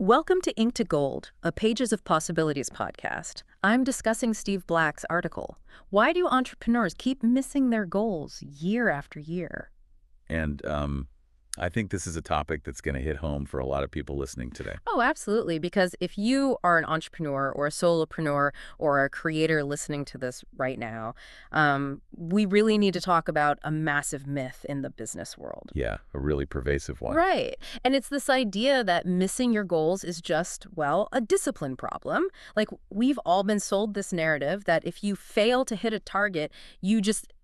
Welcome to Ink to Gold, a Pages of Possibilities podcast. I'm discussing Steve Black's article, Why Do Entrepreneurs Keep Missing Their Goals Year After Year? And I think this is a topic that's going to hit home for a lot of people listening today. Oh, absolutely, because if you are an entrepreneur or a solopreneur or a creator listening to this right now, we really need to talk about a massive myth in the business world. Yeah, a really pervasive one. Right. And it's this idea that missing your goals is just, well, a discipline problem. Like, we've all been sold this narrative that if you fail to hit a target,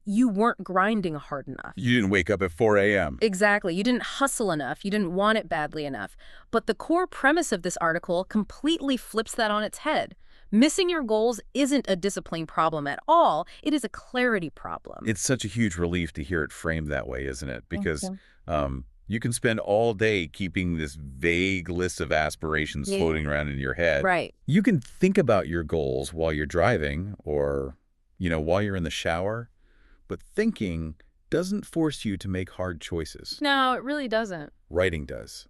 you weren't grinding hard enough. You didn't wake up at 4 a.m. Exactly. You didn't hustle enough. You didn't want it badly enough. But the core premise of this article completely flips that on its head. Missing your goals isn't a discipline problem at all. It is a clarity problem. It's such a huge relief to hear it framed that way, isn't it? Because you. you can spend all day keeping this vague list of aspirations floating around in your head. Right. You can think about your goals while you're driving or, while you're in the shower. But thinking doesn't force you to make hard choices. No, it really doesn't. Writing does.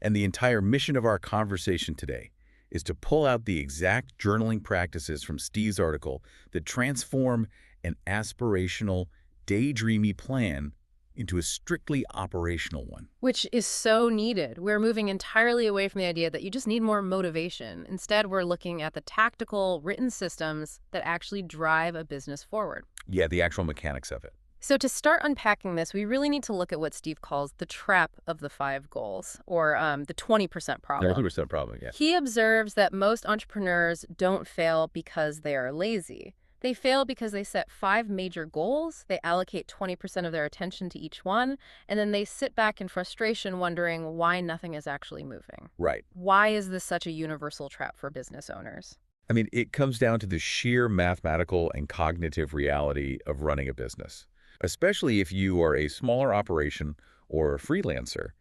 And the entire mission of our conversation today is to pull out the exact journaling practices from Steve's article that transform an aspirational, daydreamy plan into a strictly operational one. Which is so needed. We're moving entirely away from the idea that you just need more motivation. Instead, we're looking at the tactical, written systems that actually drive a business forward. Yeah, the actual mechanics of it. So to start unpacking this, we really need to look at what Steve calls the trap of the 5 goals, or the 20% problem. 20% problem, yeah. He observes that most entrepreneurs don't fail because they are lazy. They fail because they set 5 major goals, they allocate 20% of their attention to each one, and then they sit back in frustration wondering why nothing is actually moving. Right. Why is this such a universal trap for business owners? I mean, it comes down to the sheer mathematical and cognitive reality of running a business. Especially if you are a smaller operation or a freelancer,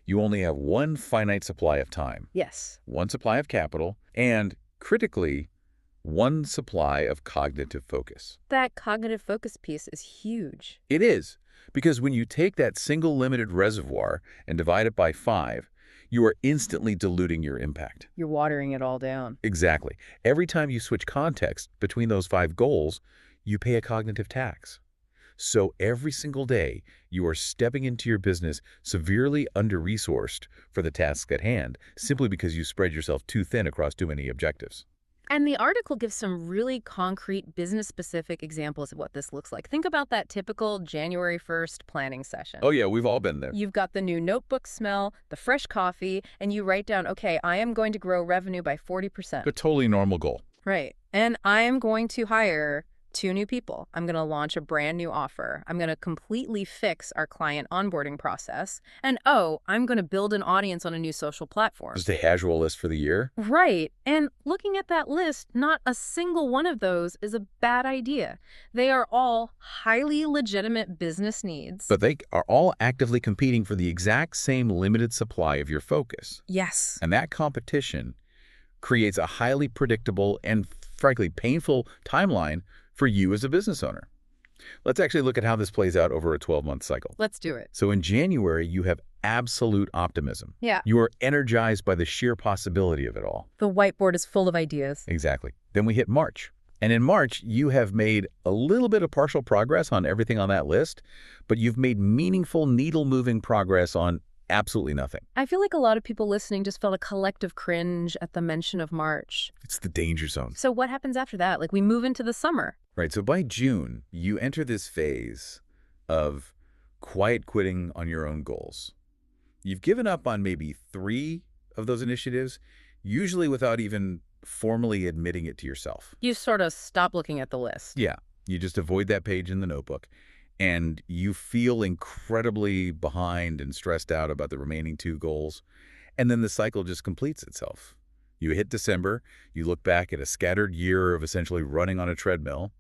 you only have one finite supply of time. Yes. One supply of capital, and critically, one supply of cognitive focus. That cognitive focus piece is huge. It is, because when you take that single limited reservoir and divide it by 5, you are instantly diluting your impact. You're watering it all down. Exactly. Every time you switch context between those 5 goals, you pay a cognitive tax. So every single day, you are stepping into your business severely under-resourced for the task at hand, simply because you spread yourself too thin across too many objectives. And the article gives some really concrete business-specific examples of what this looks like. Think about that typical January 1st planning session. Oh yeah, we've all been there. You've got the new notebook smell, the fresh coffee, and you write down, okay, I am going to grow revenue by 40%. A totally normal goal. Right. And I am going to hire 2 new people. I'm going to launch a brand new offer. I'm going to completely fix our client onboarding process. And I'm going to build an audience on a new social platform. Just a casual list for the year? Right. And looking at that list, not a single one of those is a bad idea. They are all highly legitimate business needs. But they are all actively competing for the exact same limited supply of your focus. Yes. And that competition creates a highly predictable and, frankly, painful timeline for you as a business owner. Let's actually look at how this plays out over a 12-month cycle. Let's do it. So in January, you have absolute optimism. Yeah. You are energized by the sheer possibility of it all. The whiteboard is full of ideas. Exactly. Then we hit March. And in March, you have made a little bit of partial progress on everything on that list, but you've made meaningful needle-moving progress on absolutely nothing. I feel like a lot of people listening just felt a collective cringe at the mention of March. It's the danger zone. So what happens after that? Like, we move into the summer. Right. So by June, you enter this phase of quiet quitting on your own goals. You've given up on maybe 3 of those initiatives, usually without even formally admitting it to yourself. You sort of stop looking at the list. Yeah. You just avoid that page in the notebook. And you feel incredibly behind and stressed out about the remaining 2 goals. And then the cycle just completes itself. You hit December, you look back at a scattered year of essentially running on a treadmill,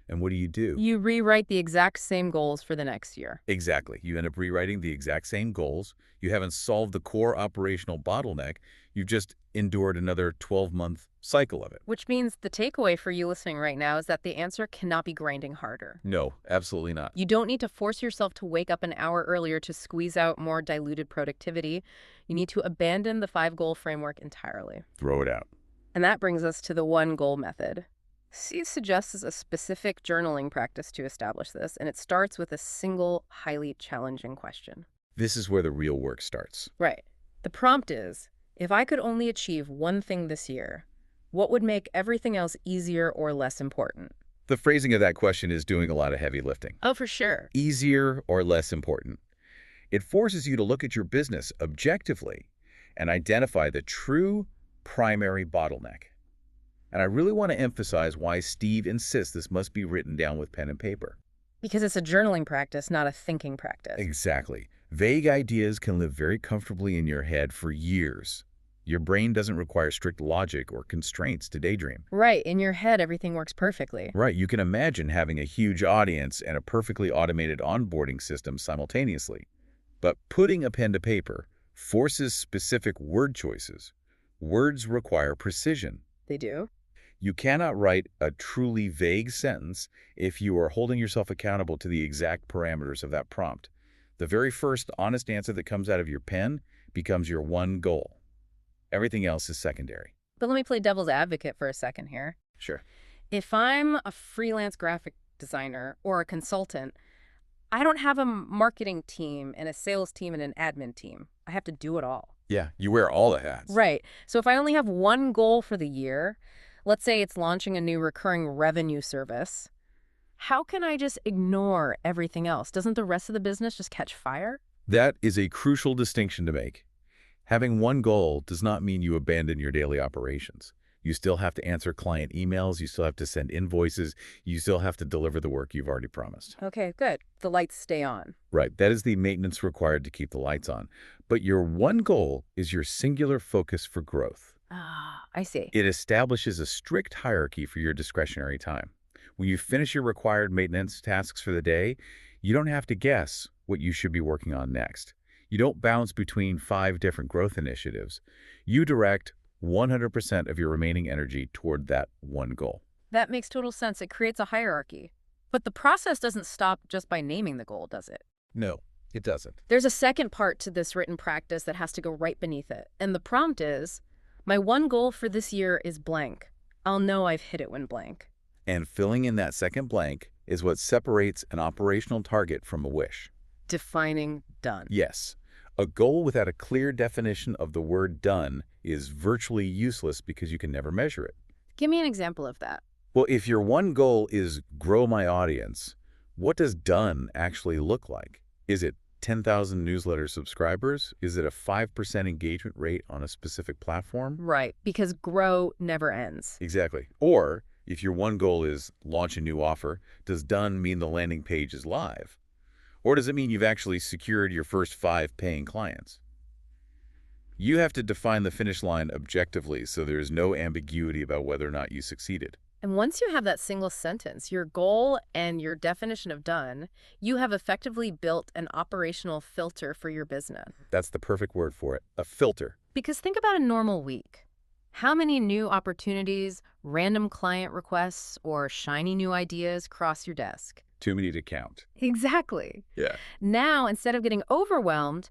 And what do? You rewrite the exact same goals for the next year. Exactly. You end up rewriting the exact same goals. You haven't solved the core operational bottleneck. You've just endured another 12-month cycle of it. Which means the takeaway for you listening right now is that the answer cannot be grinding harder. No, absolutely not. You don't need to force yourself to wake up an hour earlier to squeeze out more diluted productivity. You need to abandon the 5-goal framework entirely. Throw it out. And that brings us to the 1-goal method. Steve suggests a specific journaling practice to establish this, and it starts with a single, highly challenging question. This is where the real work starts. Right. The prompt is, if I could only achieve one thing this year, what would make everything else easier or less important? The phrasing of that question is doing a lot of heavy lifting. Oh, for sure. Easier or less important. It forces you to look at your business objectively and identify the true primary bottleneck. And I really want to emphasize why Steve insists this must be written down with pen and paper. Because it's a journaling practice, not a thinking practice. Exactly. Vague ideas can live very comfortably in your head for years. Your brain doesn't require strict logic or constraints to daydream. Right. In your head, everything works perfectly. Right. You can imagine having a huge audience and a perfectly automated onboarding system simultaneously. But putting a pen to paper forces specific word choices. Words require precision. They do? You cannot write a truly vague sentence if you are holding yourself accountable to the exact parameters of that prompt. The very first honest answer that comes out of your pen becomes your one goal. Everything else is secondary. But let me play devil's advocate for a second here. Sure. If I'm a freelance graphic designer or a consultant, I don't have a marketing team and a sales team and an admin team. I have to do it all. Yeah, you wear all the hats. Right. So if I only have one goal for the year, let's say it's launching a new recurring revenue service, how can I just ignore everything else? Doesn't the rest of the business just catch fire? That is a crucial distinction to make. Having one goal does not mean you abandon your daily operations. You still have to answer client emails, you still have to send invoices, you still have to deliver the work you've already promised. Okay, good. The lights stay on. Right, that is the maintenance required to keep the lights on. But your one goal is your singular focus for growth. Ah, I see. It establishes a strict hierarchy for your discretionary time. When you finish your required maintenance tasks for the day, you don't have to guess what you should be working on next. You don't bounce between 5 different growth initiatives. You direct 100% of your remaining energy toward that one goal. That makes total sense. It creates a hierarchy. But the process doesn't stop just by naming the goal, does it? No, it doesn't. There's a second part to this written practice that has to go right beneath it. And the prompt is, my one goal for this year is blank. I'll know I've hit it when blank. And filling in that second blank is what separates an operational target from a wish. Defining done. Yes. A goal without a clear definition of the word done is virtually useless because you can never measure it. Give me an example of that. Well, if your one goal is grow my audience, what does done actually look like? Is it 10,000 newsletter subscribers? Is it a 5% engagement rate on a specific platform? Right, because grow never ends. Exactly. Or if your one goal is launch a new offer, does done mean the landing page is live? Or does it mean you've actually secured your first 5 paying clients? You have to define the finish line objectively so there's no ambiguity about whether or not you succeeded. And once you have that single sentence, your goal and your definition of done, you have effectively built an operational filter for your business. That's the perfect word for it, a filter. Because think about a normal week. How many new opportunities, random client requests, or shiny new ideas cross your desk? Too many to count. Exactly. Yeah. Now, instead of getting overwhelmed,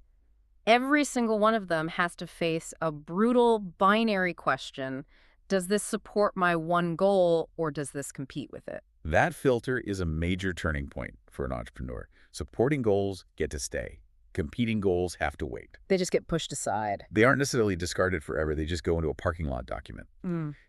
every single one of them has to face a brutal binary question. Does this support my one goal, or does this compete with it? That filter is a major turning point for an entrepreneur. Supporting goals get to stay. Competing goals have to wait. They just get pushed aside. They aren't necessarily discarded forever. They just go into a parking lot document.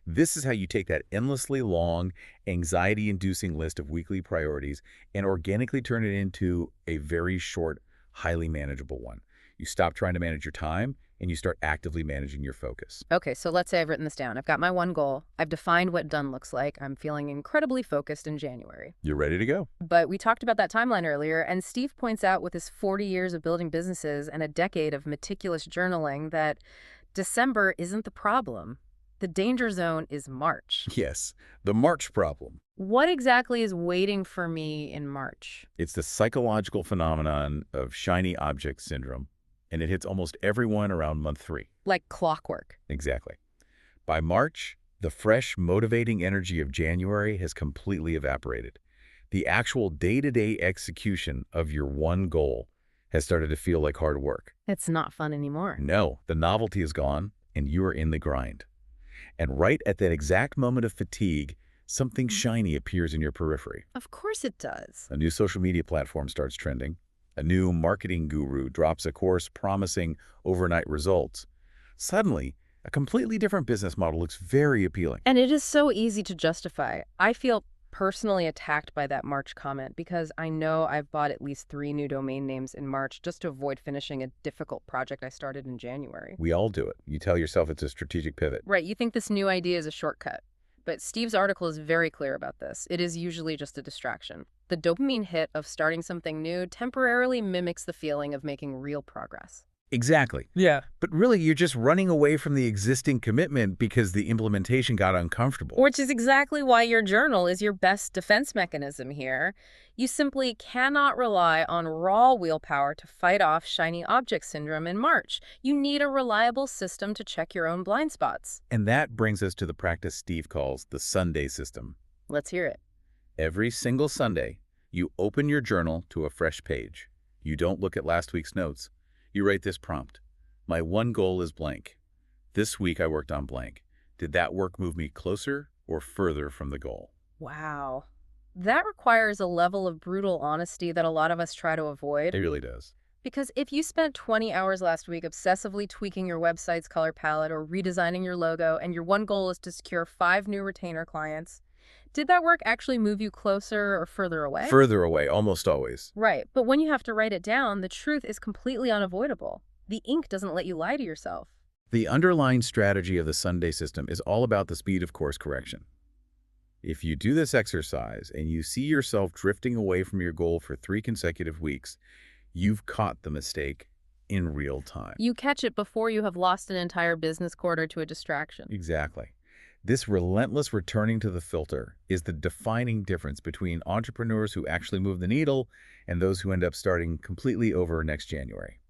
This is how you take that endlessly long, anxiety-inducing list of weekly priorities and organically turn it into a very short, highly manageable one. You stop trying to manage your time and you start actively managing your focus. Okay, so let's say I've written this down. I've got my one goal. I've defined what done looks like. I'm feeling incredibly focused in January. You're ready to go. But we talked about that timeline earlier, and Steve points out with his 40 years of building businesses and a decade of meticulous journaling that December isn't the problem. The danger zone is March. Yes, the March problem. What exactly is waiting for me in March? It's the psychological phenomenon of shiny object syndrome, and it hits almost everyone around month 3. Like clockwork. Exactly. By March, the fresh, motivating energy of January has completely evaporated. The actual day-to-day execution of your one goal has started to feel like hard work. It's not fun anymore. No, the novelty is gone, and you are in the grind. And right at that exact moment of fatigue, something shiny appears in your periphery. Of course it does. A new social media platform starts trending. A new marketing guru drops a course promising overnight results. Suddenly, a completely different business model looks very appealing. And it is so easy to justify. I feel personally attacked by that March comment because I know I've bought at least 3 new domain names in March just to avoid finishing a difficult project I started in January. We all do it. You tell yourself it's a strategic pivot. Right, you think this new idea is a shortcut. But Steve's article is very clear about this. It is usually just a distraction. The dopamine hit of starting something new temporarily mimics the feeling of making real progress. Exactly. Yeah. But really, you're just running away from the existing commitment because the implementation got uncomfortable. Which is exactly why your journal is your best defense mechanism here. You simply cannot rely on raw willpower to fight off shiny object syndrome in March. You need a reliable system to check your own blind spots. And that brings us to the practice Steve calls the Sunday system. Let's hear it. Every single Sunday, you open your journal to a fresh page. You don't look at last week's notes. You write this prompt. My one goal is blank. This week I worked on blank. Did that work move me closer or further from the goal? Wow. That requires a level of brutal honesty that a lot of us try to avoid. It really does. Because if you spent 20 hours last week obsessively tweaking your website's color palette or redesigning your logo, and your one goal is to secure 5 new retainer clients, did that work actually move you closer or further away? Further away, almost always. Right, but when you have to write it down, the truth is completely unavoidable. The ink doesn't let you lie to yourself. The underlying strategy of the Sunday system is all about the speed of course correction. If you do this exercise and you see yourself drifting away from your goal for 3 consecutive weeks, you've caught the mistake in real time. You catch it before you have lost an entire business quarter to a distraction. Exactly. This relentless returning to the filter is the defining difference between entrepreneurs who actually move the needle and those who end up starting completely over next January.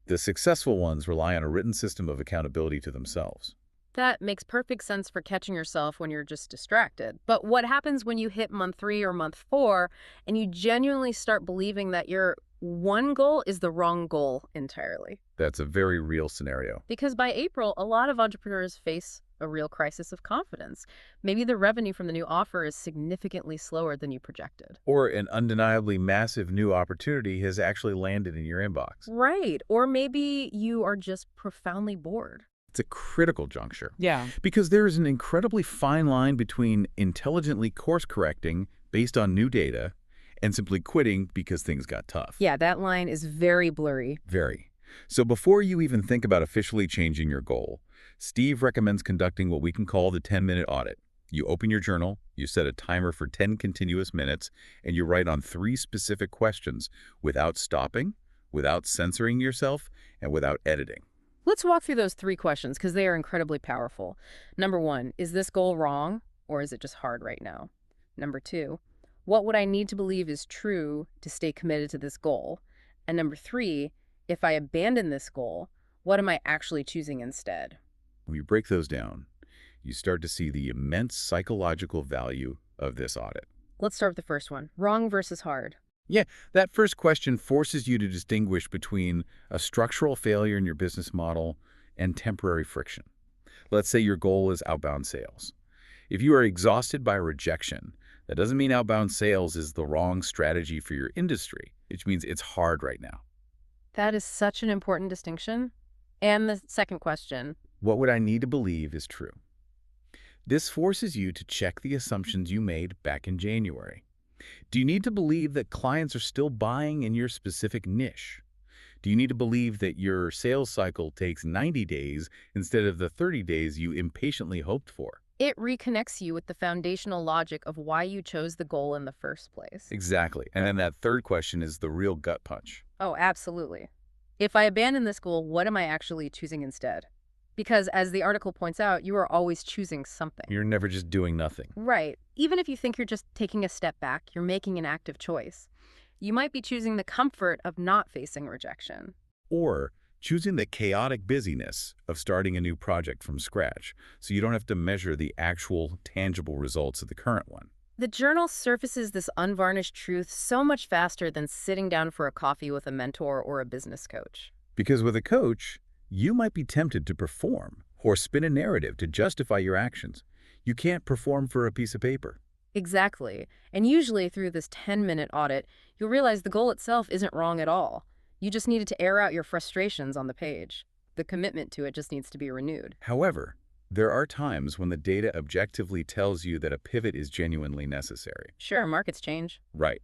The successful ones rely on a written system of accountability to themselves. That makes perfect sense for catching yourself when you're just distracted. But what happens when you hit month 3 or month 4 and you genuinely start believing that your one goal is the wrong goal entirely? That's a very real scenario. Because by April, a lot of entrepreneurs face a real crisis of confidence. Maybe the revenue from the new offer is significantly slower than you projected. Or an undeniably massive new opportunity has actually landed in your inbox. Right. Or maybe you are just profoundly bored. It's a critical juncture. Yeah. Because there is an incredibly fine line between intelligently course correcting based on new data and simply quitting because things got tough. Yeah, that line is very blurry. Very. So before you even think about officially changing your goal, Steve recommends conducting what we can call the 10-minute audit. You open your journal, you set a timer for 10 continuous minutes, and you write on 3 specific questions without stopping, without censoring yourself, and without editing. Let's walk through those 3 questions because they are incredibly powerful. Number 1, is this goal wrong or is it just hard right now? Number 2, what would I need to believe is true to stay committed to this goal? And number 3, if I abandon this goal, what am I actually choosing instead? When you break those down, you start to see the immense psychological value of this audit. Let's start with the first one, wrong versus hard. Yeah, that first question forces you to distinguish between a structural failure in your business model and temporary friction. Let's say your goal is outbound sales. If you are exhausted by rejection, that doesn't mean outbound sales is the wrong strategy for your industry. It means it's hard right now. That is such an important distinction. And the second question, What would I need to believe is true? This forces you to check the assumptions you made back in January. Do you need to believe that clients are still buying in your specific niche? Do you need to believe that your sales cycle takes 90 days instead of the 30 days you impatiently hoped for? it reconnects you with the foundational logic of why you chose the goal in the first place. Exactly. And then that third question is the real gut punch. Oh, absolutely. If I abandon this goal, what am I actually choosing instead? Because as the article points out, you are always choosing something. You're never just doing nothing. Right. Even if you think you're just taking a step back, you're making an active choice. You might be choosing the comfort of not facing rejection. Or choosing the chaotic busyness of starting a new project from scratch, so you don't have to measure the actual tangible results of the current one. The journal surfaces this unvarnished truth so much faster than sitting down for a coffee with a mentor or a business coach. Because with a coach, you might be tempted to perform or spin a narrative to justify your actions. You can't perform for a piece of paper. Exactly. And usually through this 10-minute audit, you'll realize the goal itself isn't wrong at all. You just needed to air out your frustrations on the page. The commitment to it just needs to be renewed. However, there are times when the data objectively tells you that a pivot is genuinely necessary. Sure, markets change. Right.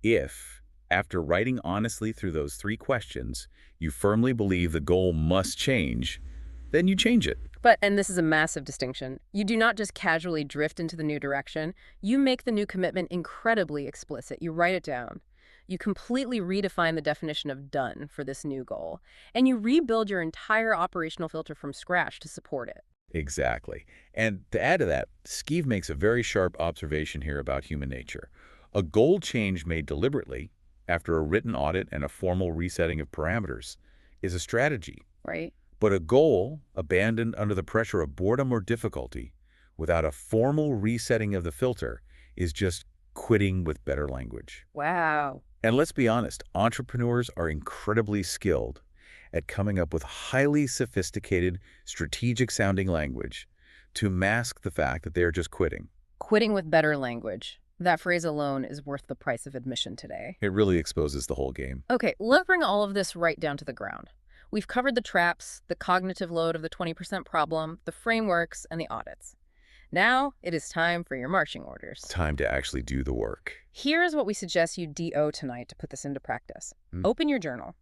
If, after writing honestly through those 3 questions, you firmly believe the goal must change, then you change it. But, and this is a massive distinction, you do not just casually drift into the new direction. You make the new commitment incredibly explicit. You write it down. You completely redefine the definition of done for this new goal. And you rebuild your entire operational filter from scratch to support it. Exactly. And to add to that, Skeeve makes a very sharp observation here about human nature. A goal change made deliberately, after a written audit and a formal resetting of parameters, is a strategy. Right? But a goal abandoned under the pressure of boredom or difficulty, without a formal resetting of the filter, is just quitting with better language. Wow. And let's be honest, entrepreneurs are incredibly skilled at coming up with highly sophisticated, strategic-sounding language to mask the fact that they are just quitting. Quitting with better language. That phrase alone is worth the price of admission today. It really exposes the whole game. Okay, let's bring all of this right down to the ground. We've covered the traps, the cognitive load of the 20% problem, the frameworks, and the audits. Now it is time for your marching orders. Time to actually do the work. Here's what we suggest you DO tonight to put this into practice. Open your journal.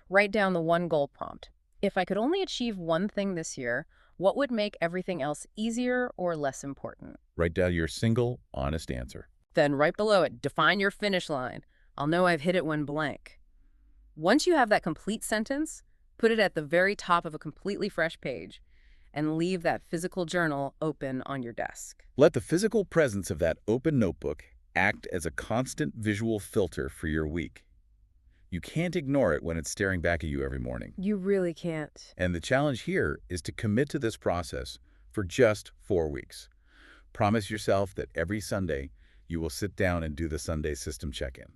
Write down the one goal prompt. If I could only achieve one thing this year, what would make everything else easier or less important? Write down your single, honest answer. Then right below it, define your finish line. I'll know I've hit it when blank. Once you have that complete sentence, put it at the very top of a completely fresh page and leave that physical journal open on your desk. Let the physical presence of that open notebook act as a constant visual filter for your week. You can't ignore it when it's staring back at you every morning. You really can't. And the challenge here is to commit to this process for just 4 weeks. Promise yourself that every Sunday you will sit down and do the Sunday system check-in.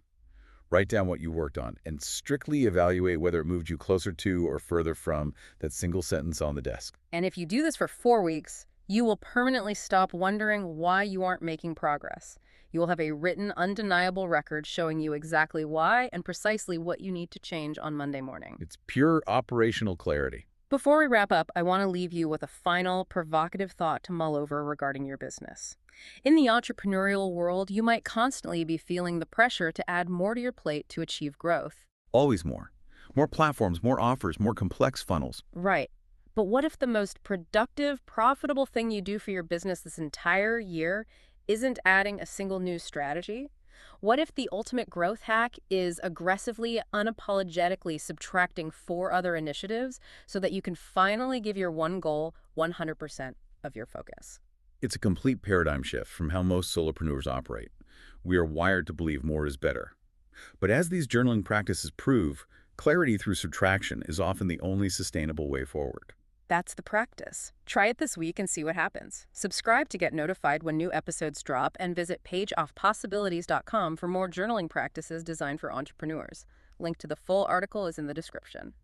Write down what you worked on and strictly evaluate whether it moved you closer to or further from that single sentence on the desk. And if you do this for 4 weeks, you will permanently stop wondering why you aren't making progress. You will have a written, undeniable record showing you exactly why and precisely what you need to change on Monday morning. It's pure operational clarity. Before we wrap up, I want to leave you with a final, provocative thought to mull over regarding your business. In the entrepreneurial world, you might constantly be feeling the pressure to add more to your plate to achieve growth. Always more. More platforms, more offers, more complex funnels. Right. But what if the most productive, profitable thing you do for your business this entire year isn't adding a single new strategy? What if the ultimate growth hack is aggressively, unapologetically subtracting 4 other initiatives so that you can finally give your one goal 100% of your focus? It's a complete paradigm shift from how most solopreneurs operate. We are wired to believe more is better. But as these journaling practices prove, clarity through subtraction is often the only sustainable way forward. That's the practice. Try it this week and see what happens. Subscribe to get notified when new episodes drop and visit pageoffpossibilities.com for more journaling practices designed for entrepreneurs. Link to the full article is in the description.